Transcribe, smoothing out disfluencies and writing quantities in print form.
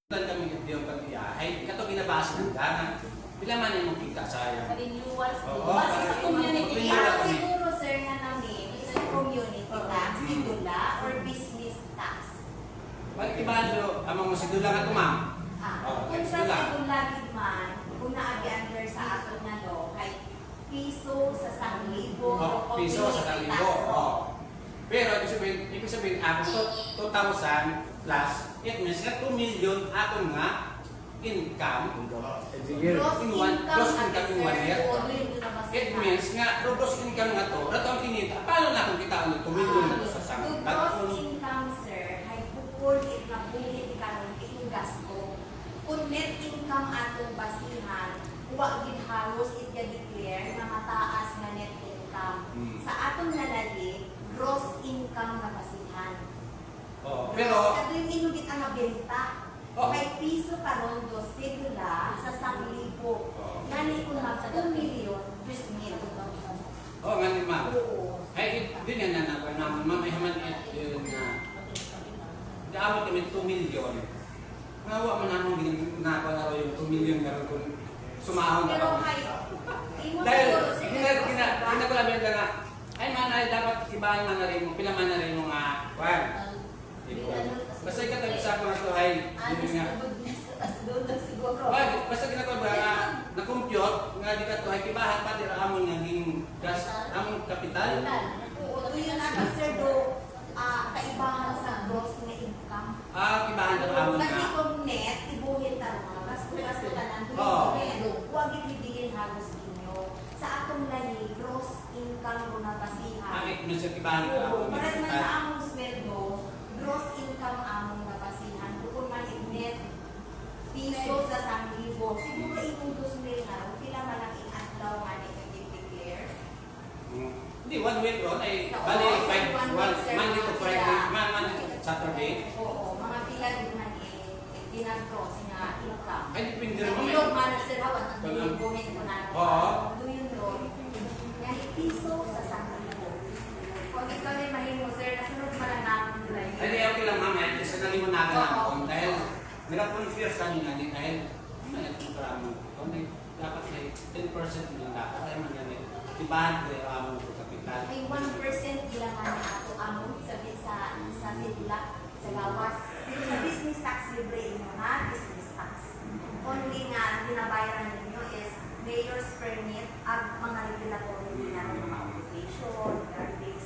kami yung pag-iyahay, kato ginabasa ng gana. Bila man yung kita sayang. Renewal. Oo, Base sa community. renewal Ako kami. siguro, sir, na namin, sa community tax, sidula, or business tax. Bakit iba nyo, amang masidula nga ito, ma'am? Kung sa sidula, man, kung naagi under sa ato na law, kay piso sa 1,000, Piso sa 1,000. Pero, ibig sabihin, ako 2,000 plus, it means na 2 million aton nga income Gross in income in 1 year. It means nga, gross income nga to, rato ang kinita. Paano na kung kita ang 2 million na to sa Yung sangka? gross income, sir, ay bukod na bulit karon itong gasto. Kung net income atong basihan, huwag din halos i-declare na mataas na net income. Sa atong nalali, gross income na basihan. Pero, sa tuwing inugit ang nabenta, may piso karon do sedula sa 1,000. Nani kung mag 2 million, 2,000. nga ni ma'am. Oo. Ay, din yan na naman, ma'am, ay haman yun na, gaawat kami 2 million. Nawa man namin ginagawa yung 2 million na kung sumahon na Pero kami. kay, Dahil, ginagawa namin na nga, ay man, ay dapat ibahan man na rin mo, pila man na rin mo nga, kwan. Basta ikatabi sa ako na ito ay, yun nga. Basta ginagawa ba nga, na-compute, nga di ka ito ay kibahan pa, tira amon naging gas, amon kapital. Oo, ito yun ang sir do, kaibahan sa gross na income. Kibahan na amon Kasi nga. kung net, ibuhin ta mga gasto ka lang, huwag ibibigin halos inyo. Sa atong lahi, gross income mo na basihan. It means yung kibahan ka Oo, amon. para sa among sweldo, gross income among na basihan. Kung man net, piso sa 1,000. Siguro itong 2,000 na, pila malaking adlaw nga i-declare. Hindi, 1 week ron ay, bali, Monday to Friday, Monday to Saturday. Oo, mga pila din man ginag-cross nga income. Ay, depende rin mo. Ilog man na sir, hawan, ang bumit ko na. Oo. Doon ron. Yan, piso sa 1,000. Kung ikaw rin mahimo sir, nasunod pa lang namin sila. Ay, di okay lang mama, at isa nalimunan natin ako. Dahil, nag-confuse kami nga din, dahil, mayroon ko ramo. Dapat ay 10% lang dapat. Ay, man yan eh. Ibahan ko yung amo ko kapital. May 1% bilangan na ato amon sa sidula, sa gawas. Pero sa business tax libre mo na, business tax. Only nga ang binabayaran ninyo is mayor's permit at mga regulatory na mga occupation, garbage,